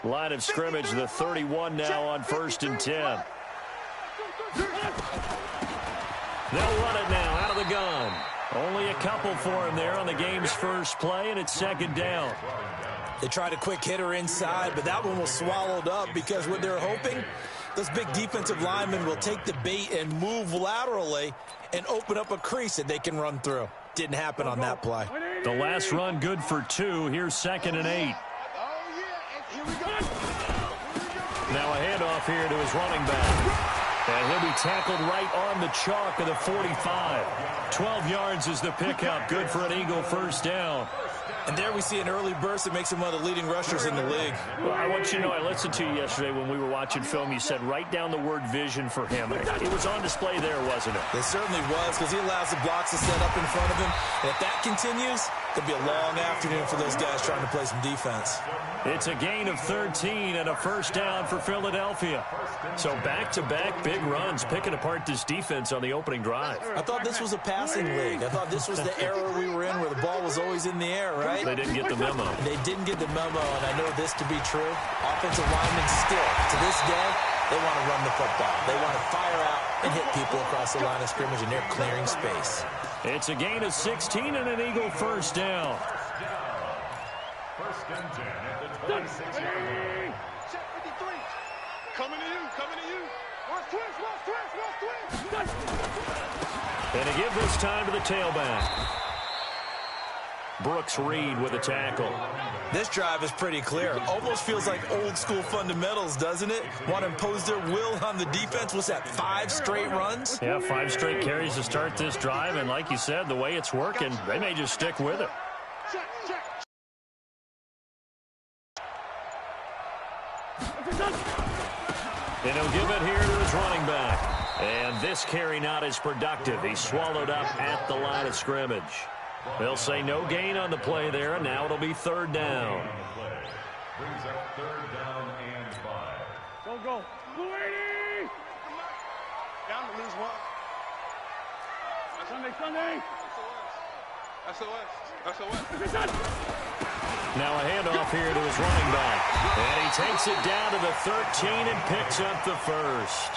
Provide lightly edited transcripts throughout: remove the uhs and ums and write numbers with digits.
Line of scrimmage, the 31 now on 1st and 10. They'll run it now out of the gun. Only a couple for him there on the game's first play, and it's 2nd down. They tried a quick hitter inside, but that one was swallowed up because what they're hoping, those big defensive linemen will take the bait and move laterally and open up a crease that they can run through. Didn't happen on that play. The last run good for 2. Here's 2nd and 8. Now a handoff here to his running back. And he'll be tackled right on the chalk of the 45. 12 yards is the pickup. Good for an Eagle first down. And there we see an early burst that makes him one of the leading rushers in the league. Well, I want you to know, I listened to you yesterday when we were watching film. You said write down the word vision for him. It was on display there, wasn't it? It certainly was, because he allows the blocks to set up in front of him. And if that continues, it'll be a long afternoon for those guys trying to play some defense. It's a gain of 13 and a first down for Philadelphia. So back-to-back big runs, picking apart this defense on the opening drive. I thought this was a passing league. I thought this was the era we were in where the ball was always in the air, right? They didn't get the memo. They didn't get the memo, and I know this to be true. Offensive linemen still, to this day, they want to run the football. They want to fire out and hit people across the line of scrimmage, and they're clearing space. It's a gain of 16 and an Eagle first down. First and 10 at the 26-yard line. Check 53. Coming to you, coming to you. Watch twist. And to give this time to the tailback. Brooks Reed with a tackle. This drive is pretty clear. Almost feels like old school fundamentals, doesn't it? Want to impose their will on the defense. What's that, 5 straight runs? Yeah, 5 straight carries to start this drive. And like you said, the way it's working, they may just stick with it. And he'll give it here to his running back. And this carry not as productive. He's swallowed up at the line of scrimmage. They'll say no gain on the play there, and now it'll be 3rd down. Brings up 3rd down and 5. Go. Blue 80! Down to lose 1. Sunday. SOS. Now a handoff here to his running back. And he takes it down to the 13 and picks up the first.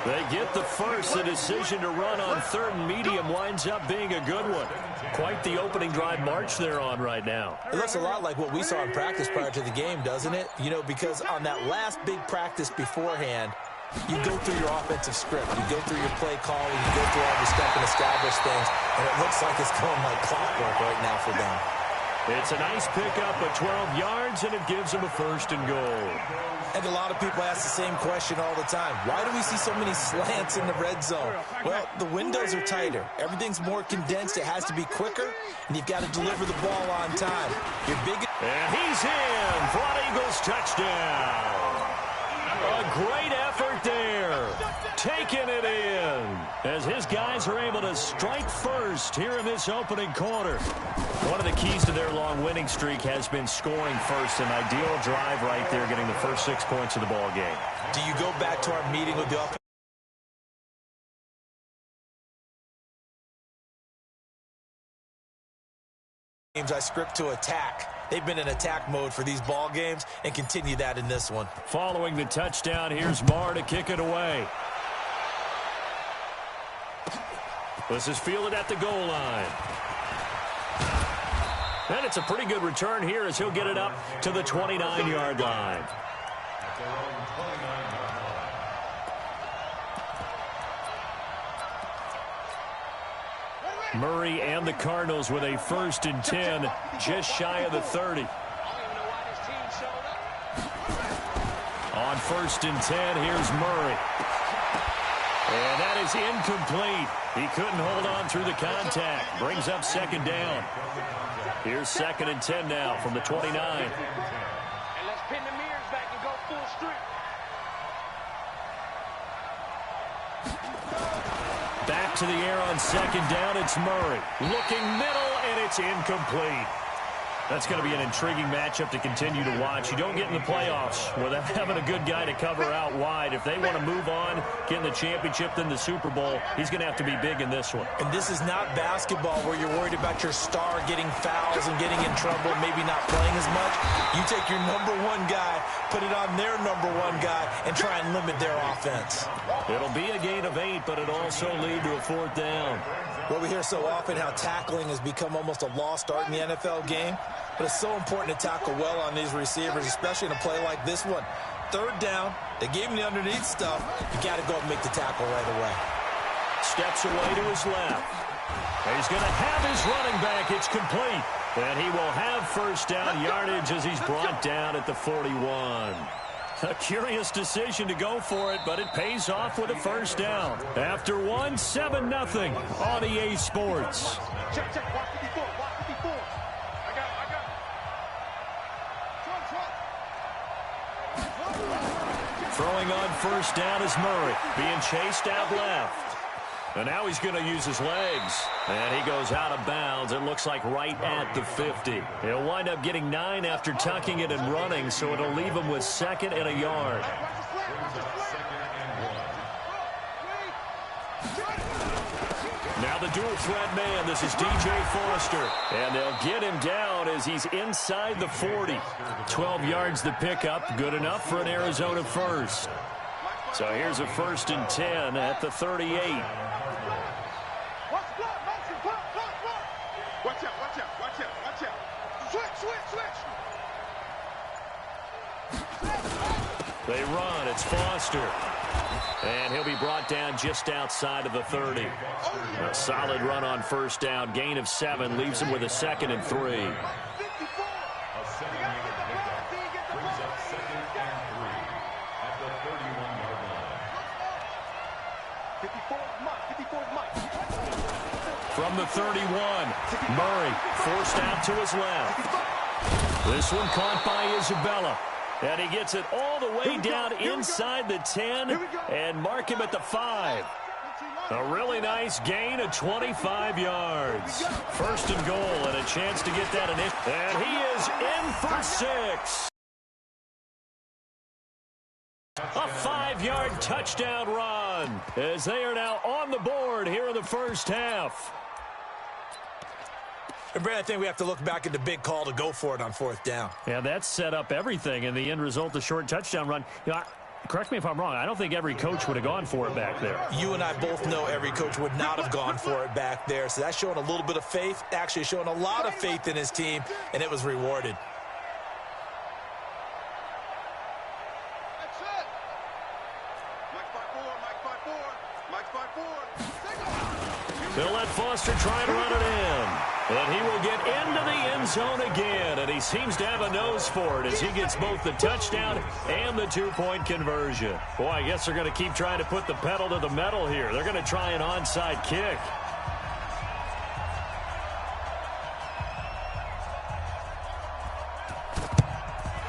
They get the first. The decision to run on 3rd and medium winds up being a good one. Quite the opening drive march they're on right now. It looks a lot like what we saw in practice prior to the game, doesn't it? You know, because on that last big practice beforehand, you go through your offensive script. You go through your play call. You go through all the step and establish things. And it looks like it's going like clockwork right now for them. It's a nice pickup of 12 yards, and it gives them a 1st and goal. And a lot of people ask the same question all the time. Why do we see so many slants in the red zone? Well, the windows are tighter. Everything's more condensed. It has to be quicker, and you've got to deliver the ball on time. Your big... And he's in for an Eagles touchdown. A great effort there. Taking it in as his guys are able to strike first here in this opening quarter. One of the keys to their long winning streak has been scoring first. An ideal drive right there, getting the first 6 points of the ball game. Do you go back to our meeting with the offense? I script to attack. They've been in attack mode for these ball games and continue that in this one. Following the touchdown, here's Marr to kick it away. This is fielded at the goal line. And it's a pretty good return here as he'll get it up to the 29-yard line. Murray and the Cardinals with a 1st and 10, just shy of the 30. On 1st and 10, here's Murray. And that is incomplete. He couldn't hold on through the contact. Brings up 2nd down. Here's 2nd and 10 now from the 29. And let's pin the mirrors back and go full strength. Back to the air on 2nd down. It's Murray. Looking middle, and it's incomplete. That's going to be an intriguing matchup to continue to watch. You don't get in the playoffs without having a good guy to cover out wide. If they want to move on, get in the championship, then the Super Bowl, he's going to have to be big in this one. And this is not basketball where you're worried about your star getting fouls and getting in trouble, maybe not playing as much. You take your #1 guy, put it on their #1 guy and try and limit their offense. It'll be a gain of 8, but it'll also lead to a 4th down. Well, we hear so often how tackling has become almost a lost art in the NFL game, but it's so important to tackle well on these receivers, especially in a play like this one. 3rd down, they gave him the underneath stuff. You got to go and make the tackle right away. Steps away to his left. He's going to have his running back. It's complete. And he will have 1st down yardage as he's brought down at the 41. A curious decision to go for it, but it pays off with a 1st down. After 1, 7-0 on EA Sports. Check. Watch 54. Watch 54. I got it. Trump. Throwing on 1st down is Murray, being chased out left. And now he's going to use his legs. And he goes out of bounds. It looks like right at the 50. He'll wind up getting 9 after tucking it and running, so it'll leave him with 2nd and a yard. Now the dual threat man. This is DJ Foster. And they'll get him down as he's inside the 40. 12 yards the pickup. Good enough for an Arizona 1st. So here's a 1st and 10 at the 38. Watch out. Switch. They run. It's Foster. And he'll be brought down just outside of the 30. A solid run on 1st down. Gain of 7 leaves him with a 2nd and 3. From the 31, Murray forced out to his left. This one caught by Isabella. And he gets it all the way down inside the 10 and mark him at the 5. A really nice gain of 25 yards. 1st and goal and a chance to get that initial. And he is in for 6. A 5-yard touchdown run as they are now on the board here in the 1st half. And Brad, I think we have to look back at the big call to go for it on 4th down. Yeah, that set up everything in the end result, the short touchdown run. You know, correct me if I'm wrong, I don't think every coach would have gone for it back there. You and I both know every coach would not have gone for it back there. So that's showing a little bit of faith, actually showing a lot of faith in his team, and it was rewarded. They'll let Foster try to run it in. And he will get into the end zone again. And he seems to have a nose for it as he gets both the touchdown and the 2-point conversion. Boy, I guess they're going to keep trying to put the pedal to the metal here. They're going to try an onside kick.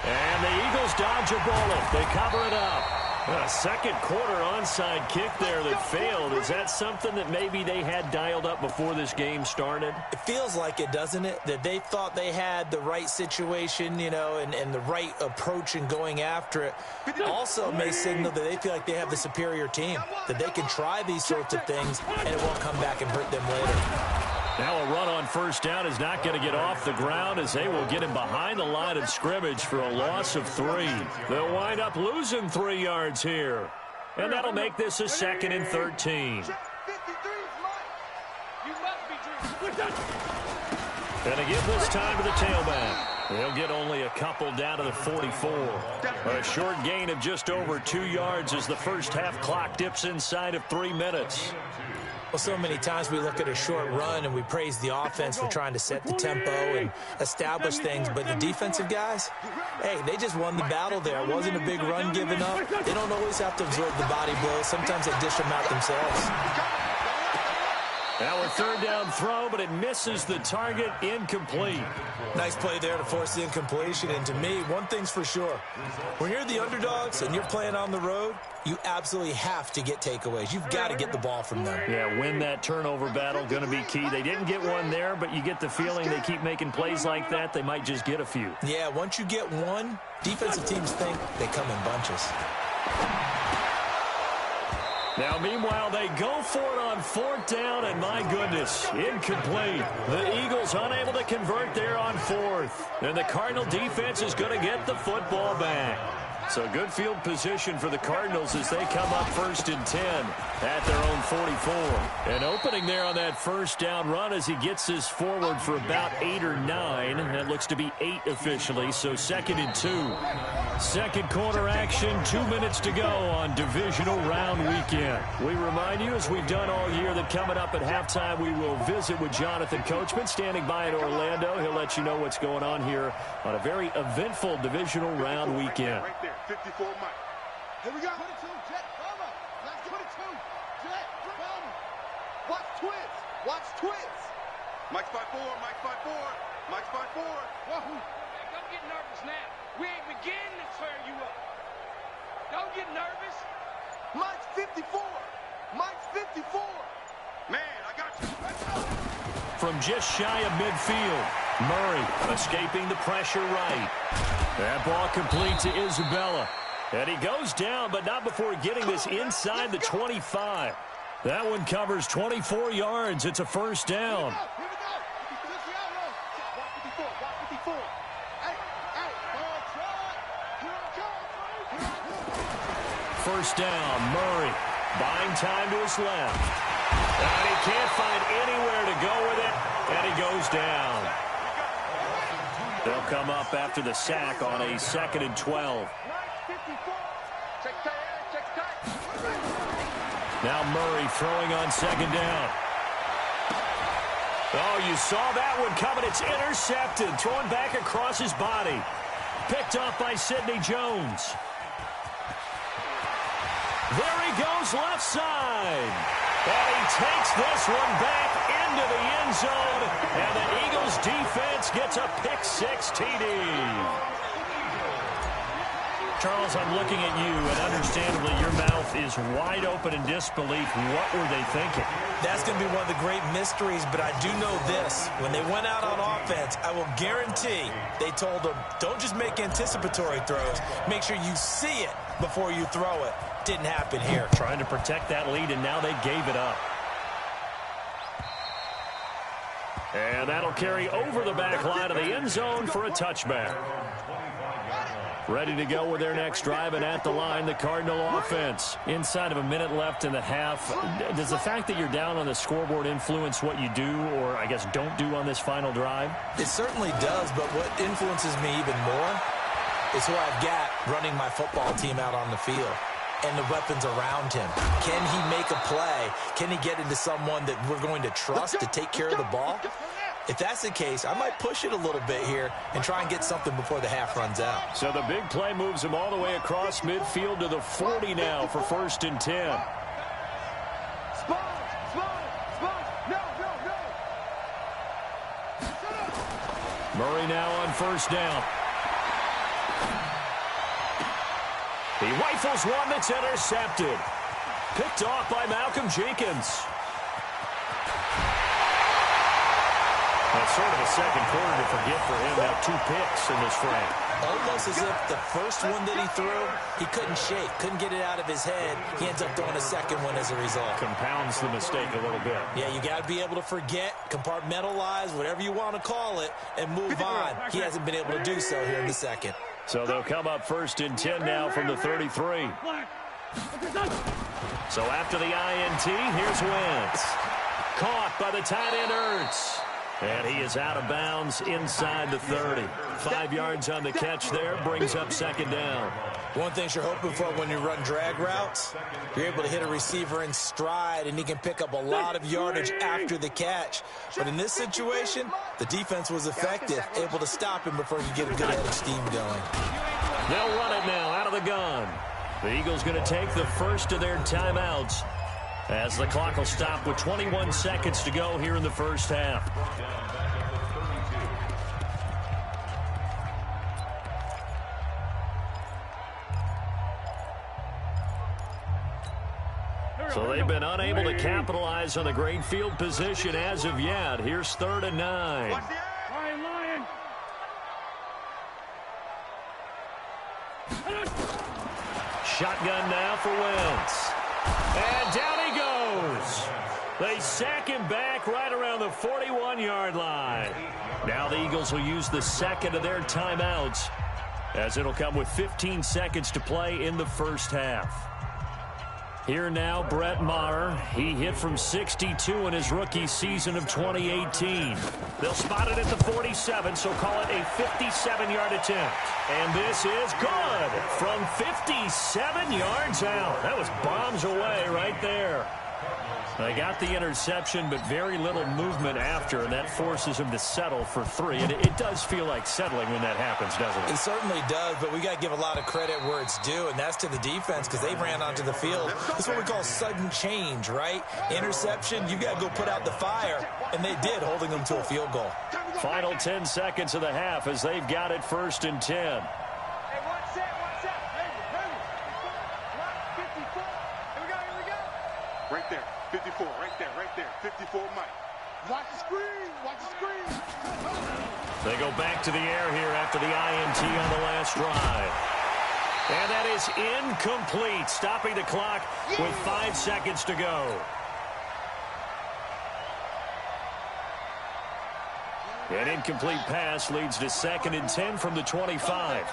And the Eagles dodge a bullet. They cover it up. A second quarter onside kick there that failed. Is that something that maybe they had dialed up before this game started? It feels like it, doesn't it? That they thought they had the right situation, you know, and the right approach in going after it. Also may signal that they feel like they have the superior team, that they can try these sorts of things and it won't come back and hurt them later. Now a run on 1st down is not going to get off the ground as they will get him behind the line of scrimmage for a loss of 3. They'll wind up losing 3 yards here. And that'll make this a 2nd and 13. And they give this time to the tailback. They'll get only a couple down to the 44. A short gain of just over 2 yards as the 1st half clock dips inside of 3 minutes. Well, so many times we look at a short run and we praise the offense for trying to set the tempo and establish things, but the defensive guys, hey, they just won the battle there. It wasn't a big run given up. They don't always have to absorb the body blows. Sometimes they dish them out themselves. Now a 3rd down throw, but it misses the target. Incomplete. Nice play there to force the incompletion. And to me, one thing's for sure. When you're the underdogs and you're playing on the road, you absolutely have to get takeaways. You've got to get the ball from them. Yeah, win that turnover battle, going to be key. They didn't get one there, but you get the feeling they keep making plays like that, they might just get a few. Yeah, once you get one, defensive teams think they come in bunches. Now, meanwhile, they go for it on 4th down, and my goodness, incomplete. The Eagles unable to convert there on 4th. And the Cardinal defense is going to get the football back. So good field position for the Cardinals as they come up 1st and 10 at their own 44. And opening there on that first down run as he gets this forward for about 8 or 9. That looks to be 8 officially, so 2nd and 2. Second quarter action, 2 minutes to go on divisional round weekend. We remind you, as we've done all year, that coming up at halftime we will visit with Jonathan Coachman standing by in Orlando. He'll let you know what's going on here on a very eventful divisional round weekend. Right there, 54 Mike. Here we go. 22, Jet, cover. That's 22, Jet, cover. Watch twins. Watch twins. Mike's by 4, Mike's by 4. Mike's by 4. Wahoo. Hey, don't get nervous now. We ain't beginning to tear you up. Don't get nervous. Mike's 54. Mike's 54. Man, I got you. Let's go. From just shy of midfield, Murray escaping the pressure right. That ball complete to Isabella. And he goes down, but not before getting this inside the 25. That one covers 24 yards. It's a first down. Here we go. This is the outlaw. Watch 54. Watch 54. Hey, ball try. Here I come. First down, Murray buying time to his left. And he can't find anywhere to go with it, and he goes down. They'll come up after the sack on a 2nd and 12. Now Murray throwing on 2nd down. Oh, you saw that one coming. It's intercepted. Thrown back across his body. Picked off by Sidney Jones. There he goes left side. And he takes this one back into the end zone. And the Eagles defense gets a pick-6 TD. Charles, I'm looking at you, and understandably your mouth is wide open in disbelief. What were they thinking? That's going to be one of the great mysteries, but I do know this. When they went out on offense, I will guarantee they told them, don't just make anticipatory throws. Make sure you see it before you throw it. Didn't happen here. Trying to protect that lead, and now they gave it up. And that'll carry over the back line of the end zone for a touchback. Ready to go with their next drive, and at the line, the Cardinal offense. Inside of a minute left in the half, does the fact that you're down on the scoreboard influence what you do, or I guess don't do on this final drive? It certainly does, but what influences me even more is who I've got running my football team out on the field and the weapons around him. Can he make a play? Can he get into someone that we're going to trust to take care of the ball? If that's the case, I might push it a little bit here and try and get something before the half runs out. So the big play moves him all the way across midfield to the 40 now for 1st and 10. Murray now on 1st down. He rifles one that's intercepted. Picked off by Malcolm Jenkins. That's sort of a second quarter to forget for him. Now 2 picks in this frame. Almost as if the first one that he threw, he couldn't shake, couldn't get it out of his head. He ends up throwing a second one as a result. Compounds the mistake a little bit. Yeah, you got to be able to forget, compartmentalize, whatever you want to call it, and move on. He hasn't been able to do so here in the second. So they'll come up 1st and 10 now from the 33. So after the INT, here's Wentz. Caught by the tight end Ertz. And he is out of bounds inside the 30. 5 yards on the catch there, brings up 2nd down. One thing you're hoping for when you run drag routes, you're able to hit a receiver in stride, and he can pick up a lot of yardage after the catch. But in this situation, the defense was effective, able to stop him before he could get a good head of steam going. They'll run it now out of the gun. The Eagles going to take the first of their timeouts as the clock will stop with 21 seconds to go here in the first half. So they've been unable to capitalize on the great field position as of yet. Here's 3rd and 9. Lion. Shotgun now for Wentz. And down he goes. They sack him back right around the 41-yard line. Now the Eagles will use the second of their timeouts as it'll come with 15 seconds to play in the first half. Here now, Brett Maher. He hit from 62 in his rookie season of 2018. They'll spot it at the 47, so call it a 57-yard attempt. And this is good from 57 yards out. That was bombs away right there. They got the interception, but very little movement after, and that forces him to settle for 3. And it does feel like settling when that happens, doesn't it? It certainly does, but we got to give a lot of credit where it's due, and that's to the defense because they ran onto the field. This is what we call sudden change, right? Interception, you got to go put out the fire, and they did, holding them to a field goal. Final 10 seconds of the half as they've got it 1st and 10. Right there, 54, right there, 54, Mike. Watch the screen, watch the screen. They go back to the air here after the INT on the last drive. And that is incomplete, stopping the clock with 5 seconds to go. An incomplete pass leads to 2nd and 10 from the 25.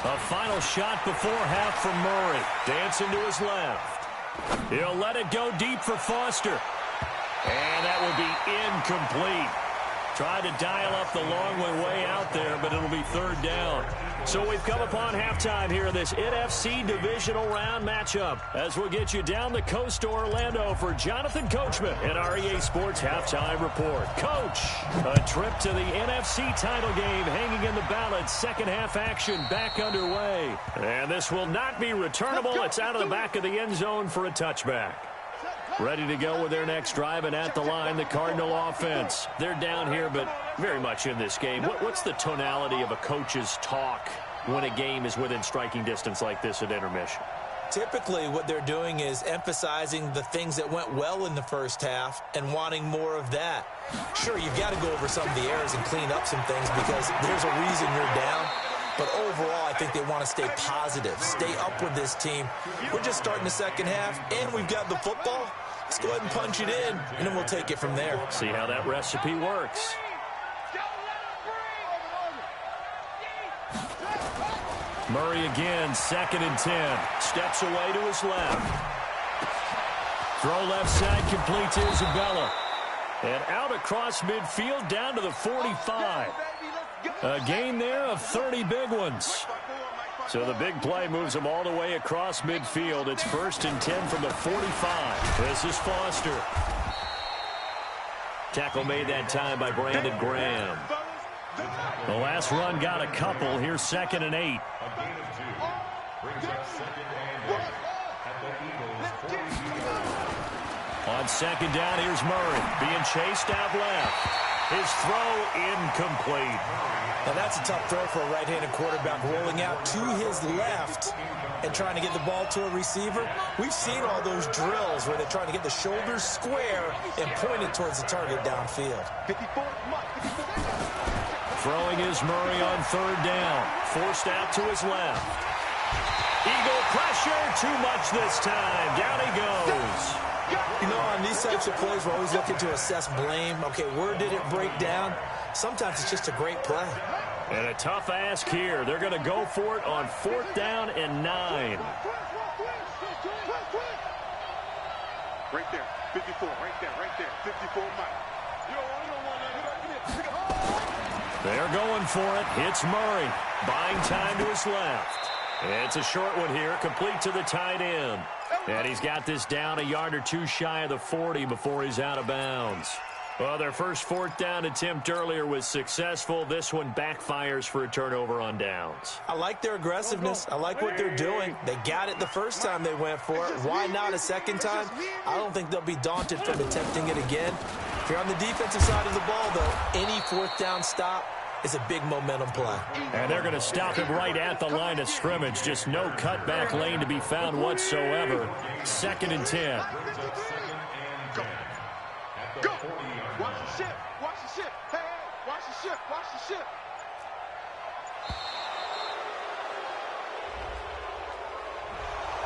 A final shot before half from Murray. Dancing to his left. He'll let it go deep for Foster. And that will be incomplete. Tried to dial up the long way out there, but it'll be 3rd down. So we've come upon halftime here in this NFC divisional round matchup as we'll get you down the coast to Orlando for Jonathan Coachman in our EA Sports Halftime Report. Coach, a trip to the NFC title game hanging in the balance. Second half action back underway. And this will not be returnable. It's out of the back of the end zone for a touchback. Ready to go with their next drive, and at the line, the Cardinal offense. They're down here, but very much in this game. What's the tonality of a coach's talk when a game is within striking distance like this at intermission? Typically, what they're doing is emphasizing the things that went well in the first half and wanting more of that. Sure, you've got to go over some of the errors and clean up some things because there's a reason you're down. But overall, I think they want to stay positive, stay up with this team. We're just starting the second half, and we've got the football. Let's go ahead and punch it in, and then we'll take it from there. See how that recipe works. Murray again, 2nd and 10. Steps away to his left. Throw left side, complete to Isabella. And out across midfield, down to the 45. A gain there of 30 big ones. So the big play moves them all the way across midfield. It's 1st and 10 from the 45. This is Foster. Tackle made that time by Brandon Graham. The last run got a couple. Here's 2nd and 8. On 2nd down, here's Murray being chased out left. His throw incomplete. Now that's a tough throw for a right-handed quarterback, rolling out to his left and trying to get the ball to a receiver. We've seen all those drills where they're trying to get the shoulders square and point it towards the target downfield. Throwing is Murray on 3rd down. Forced out to his left. Eagle pressure, too much this time. Down he goes. You know, on these types of plays, we're always looking to assess blame. Okay, where did it break down? Sometimes it's just a great play. And a tough ask here. They're going to go for it on 4th down and 9. Right there, 54, right there, 54, Mike. They're going for it. Hits Murray. Buying time to his left. It's a short one here, complete to the tight end. And he's got this down a yard or two shy of the 40 before he's out of bounds. Well, their first 4th down attempt earlier was successful. This one backfires for a turnover on downs. I like their aggressiveness. I like what they're doing. They got it the first time they went for it. Why not a second time? I don't think they'll be daunted from attempting it again. If you're on the defensive side of the ball, though, any 4th down stop is a big momentum play. And they're going to stop him right at the line of scrimmage. Just no cutback lane to be found whatsoever. 2nd and 10. Go. Watch the ship. Watch the ship. Hey, watch the ship. ship.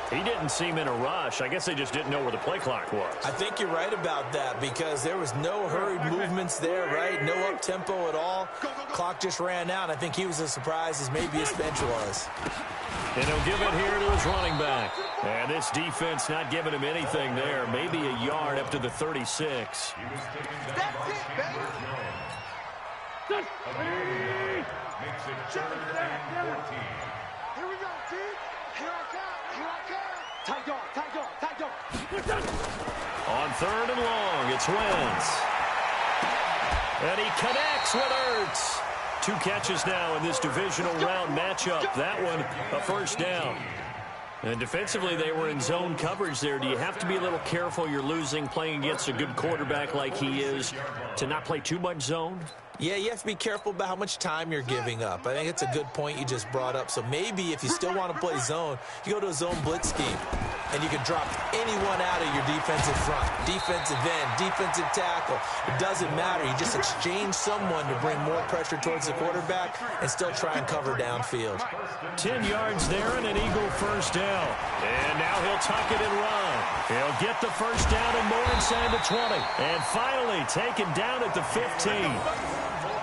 He didn't seem in a rush. I guess they just didn't know where the play clock was. I think you're right about that because there was no hurried movements there, right? No up-tempo at all. Clock just ran out. I think he was as surprised as maybe his bench was. And he'll give it here to his running back. And this defense not giving him anything there. Maybe a yard up to the 36. That's it, baby. Makes it 3rd and 14. Here we go, T. Here I come. Here I come. Tight dog, tight dog, tight dog. On 3rd and long, it's Wentz. And he connects with Ertz. 2 catches now in this divisional round matchup. That one, a first down. And defensively, they were in zone coverage there. Do you have to be a little careful? You're losing, playing against a good quarterback like he is, to not play too much zone? Yeah, you have to be careful about how much time you're giving up. I think it's a good point you just brought up. So maybe if you still want to play zone, you go to a zone blitz scheme, and you can drop anyone out of your defensive front, defensive end, defensive tackle. It doesn't matter. You just exchange someone to bring more pressure towards the quarterback and still try and cover downfield. 10 yards there and an Eagle first down. And now he'll tuck it and run. He'll get the first down and more inside the 20. And finally taken down at the 15.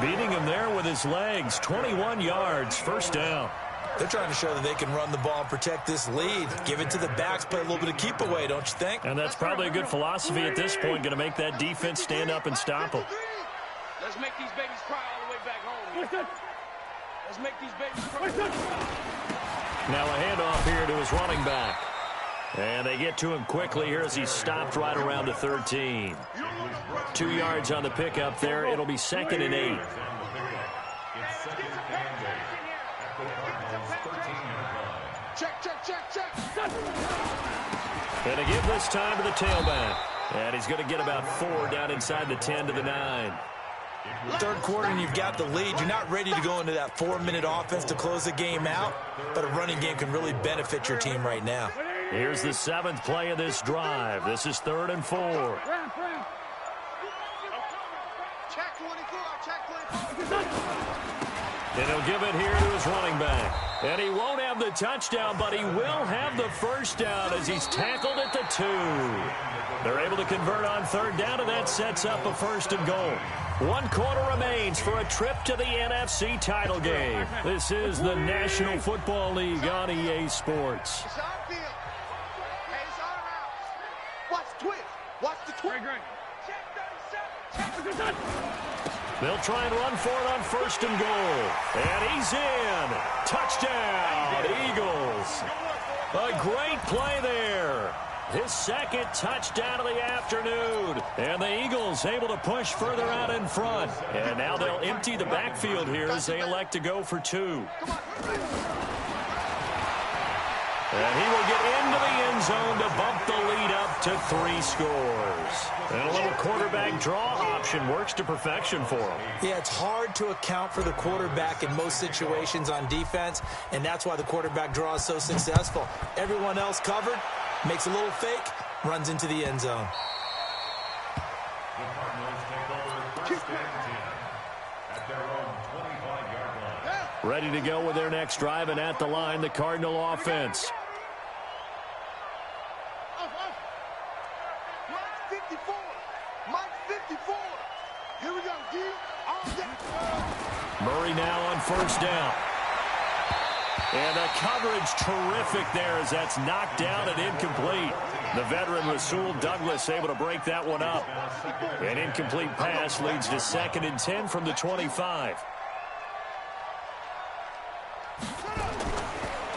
Beating him there with his legs. 21 yards, first down. They're trying to show that they can run the ball and protect this lead. Give it to the backs, play a little bit of keep away, don't you think? And that's probably a good philosophy at this point. Going to make that defense stand up and stop them. Let's make these babies cry all the way back home. Let's make these babies cry. Now a handoff here to his running back. And they get to him quickly here as he's stopped right around the 13. 2 yards on the pickup there. It'll be 2nd and 8. And to give this time to the tailback. And he's going to get about 4 down inside the 10 to the 9. Third quarter and you've got the lead. You're not ready to go into that 4-minute offense to close the game out, but a running game can really benefit your team right now. Here's the 7th play of this drive. This is 3rd and 4. Check 24, check 24. And he'll give it here to his running back. And he won't have the touchdown, but he will have the first down as he's tackled at the 2. They're able to convert on 3rd down, and that sets up a 1st and goal. 1 quarter remains for a trip to the NFC title game. This is the National Football League on EA Sports. It's our field. Hey, it's our house. Watch the twist. Watch the twist. They'll try and run for it on 1st and goal. And he's in. Touchdown, Eagles. A great play there. His 2nd touchdown of the afternoon. And the Eagles able to push further out in front. And now they'll empty the backfield here as they elect to go for 2. And he will get into the end zone to bump the lead up to 3 scores. And a little quarterback draw option works to perfection for him. Yeah, it's hard to account for the quarterback in most situations on defense, and that's why the quarterback draw is so successful. Everyone else covered, makes a little fake, runs into the end zone. The Cardinals take over 1st and 10 at their own 25-yard line. Ready to go with their next drive, and at the line, the Cardinal offense. Mike 54. Mike 54. Here we go, D. Murray now on 1st down. And the coverage terrific there as that's knocked down and incomplete. The veteran Rasul Douglas able to break that one up. An incomplete pass leads to 2nd and 10 from the 25.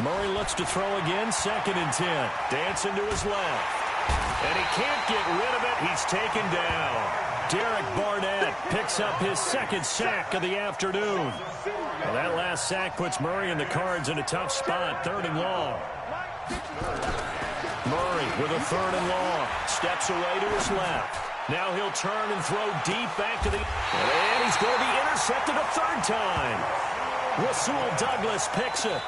Murray looks to throw again, 2nd and 10. Dancing to his left. And he can't get rid of it. He's taken down. Derek Barnett picks up his 2nd sack of the afternoon. Well, that last sack puts Murray and the Cards in a tough spot, 3rd and long. Murray with a 3rd and long. Steps away to his left. Now he'll turn and throw deep back to the... And he's going to be intercepted a 3rd time. Rasul Douglas picks it.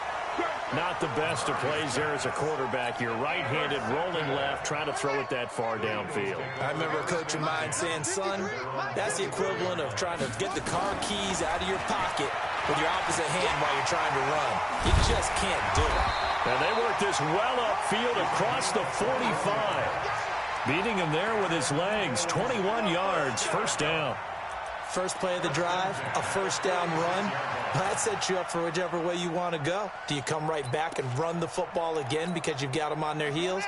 Not the best of plays there as a quarterback. You're right-handed, rolling left, trying to throw it that far downfield. I remember a coach of mine saying, son, that's the equivalent of trying to get the car keys out of your pocket with your opposite hand while you're trying to run. You just can't do it. And they work this well upfield across the 45. Beating him there with his legs. 21 yards, first down. First play of the drive, a first down run. That sets you up for whichever way you want to go. Do you come right back and run the football again because you've got them on their heels?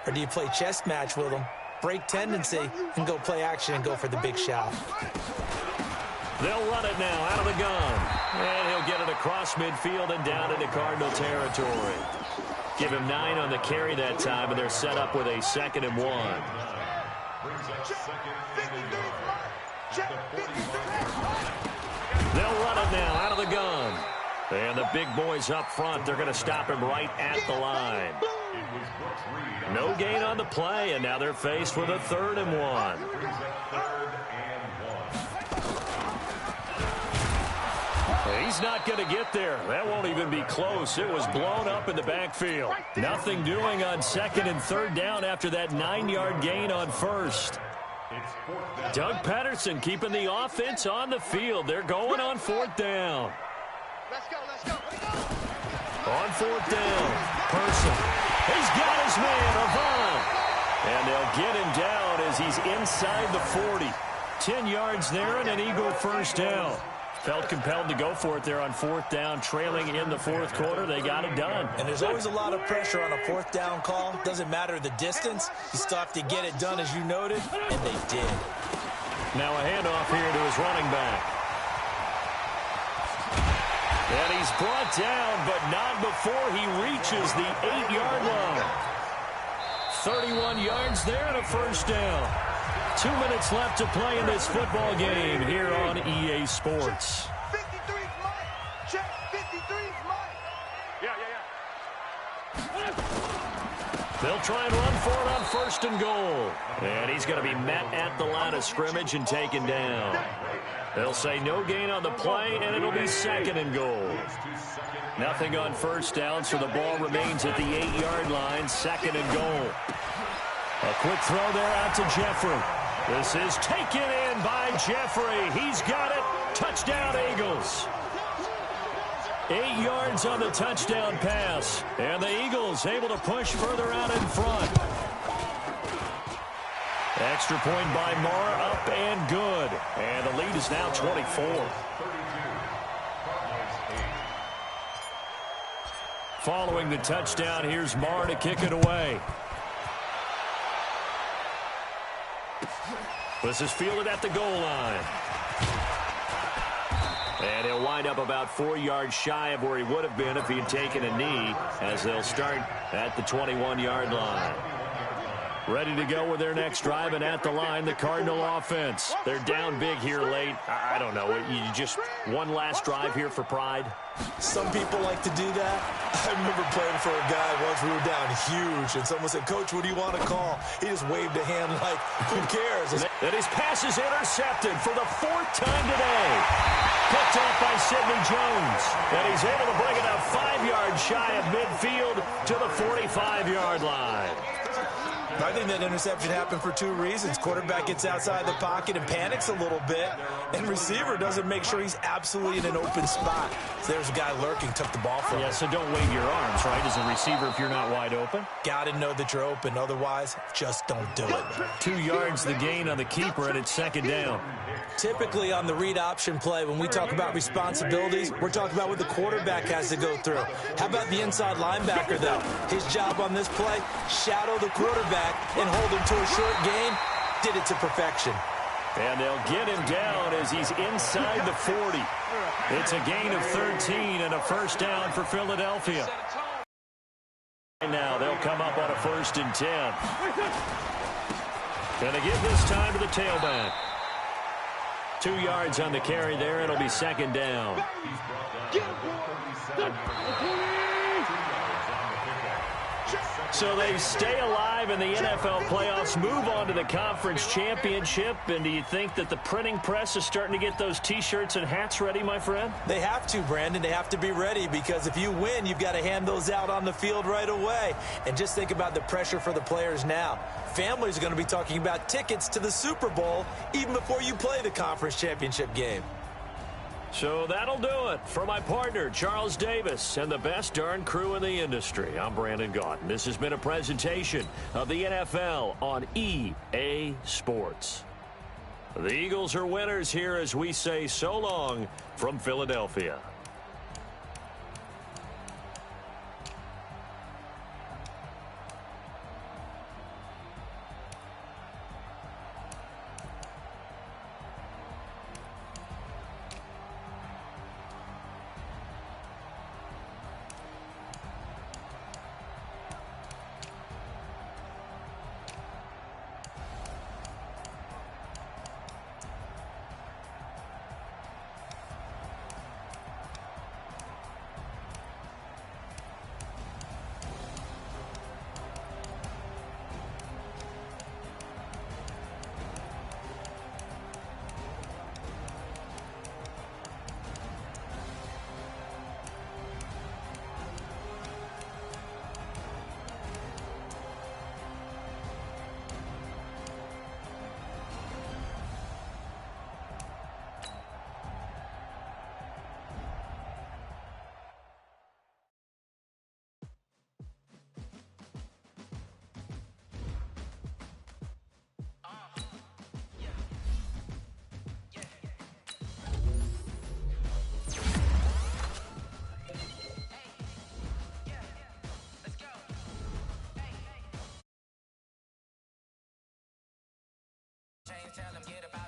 Or do you play chess match with them, break tendency, and go play action and go for the big shot? They'll run it now out of the gun. And he'll get it across midfield and down into Cardinal territory. Give him 9 on the carry that time, and they're set up with a 2nd and 1. They'll run it now out of the gun. And the big boys up front, they're going to stop him right at the line. No gain on the play, and now they're faced with a 3rd and 1. He's not going to get there. That won't even be close. It was blown up in the backfield. Nothing doing on 2nd and 3rd down after that 9-yard gain on 1st. Doug Patterson keeping the offense on the field. They're going on 4th down. Let's go, let's go, let's go. On 4th down, Person. He's got his man, Avant. And they'll get him down as he's inside the 40. 10 yards there and an Eagle first down. Felt compelled to go for it there on 4th down, trailing in the 4th quarter. They got it done. And there's always a lot of pressure on a 4th down call. Doesn't matter the distance. You still have to get it done, as you noted, and they did. Now a handoff here to his running back. And he's brought down, but not before he reaches the 8-yard line. 31 yards there and a first down. 2 minutes left to play in this football game here on EA Sports. 53's mine. Check, 53's mine. Yeah. They'll try and run for it on 1st and goal. And he's going to be met at the line of scrimmage and taken down. They'll say no gain on the play, and it'll be 2nd and goal. Nothing on 1st down, so the ball remains at the 8-yard line, 2nd and goal. A quick throw there out to Jeffrey. This is taken in by Jeffrey. He's got it. Touchdown, Eagles. 8 yards on the touchdown pass. And the Eagles able to push further out in front. Extra point by Marr, up and good. And the lead is now 24. Following the touchdown, here's Marr to kick it away. This is fielded at the goal line. And he'll wind up about 4 yards shy of where he would have been if he had taken a knee, as they'll start at the 21-yard line. Ready to go with their next drive, and at the line, the Cardinal offense. They're down big here late. I don't know. You just one last drive here for pride? Some people like to do that. I remember playing for a guy once. We were down huge, and someone said, Coach, what do you want to call? He just waved a hand like, who cares? And his pass is intercepted for the 4th time today. Picked off by Sidney Jones. And he's able to bring it up 5 yards shy of midfield to the 45-yard line. I think that interception happened for 2 reasons. Quarterback gets outside the pocket and panics a little bit, and receiver doesn't make sure he's absolutely in an open spot. So there's a guy lurking, took the ball from him. Yeah, so don't wave your arms, right, as a receiver if you're not wide open? Got to know that you're open. Otherwise, just don't do it. 2 yards the gain on the keeper, and it's 2nd down. Typically on the read option play, when we talk about responsibilities, we're talking about what the quarterback has to go through. How about the inside linebacker, though? His job on this play, shadow the quarterback and hold him to a short gain. Did it to perfection. And they'll get him down as he's inside the 40. It's a gain of 13 and a first down for Philadelphia. And now they'll come up on a 1st and 10. Gonna give this time to the tailback. 2 yards on the carry there. It'll be 2nd down. So they stay alive in the NFL playoffs, move on to the conference championship, and do you think that the printing press is starting to get those T-shirts and hats ready, my friend? They have to, Brandon. They have to be ready because if you win, you've got to hand those out on the field right away. And just think about the pressure for the players now. Families are going to be talking about tickets to the Super Bowl even before you play the conference championship game. So that'll do it. For my partner, Charles Davis, and the best darn crew in the industry, I'm Brandon Gaudin. This has been a presentation of the NFL on EA Sports. The Eagles are winners here as we say so long from Philadelphia. Tell them get about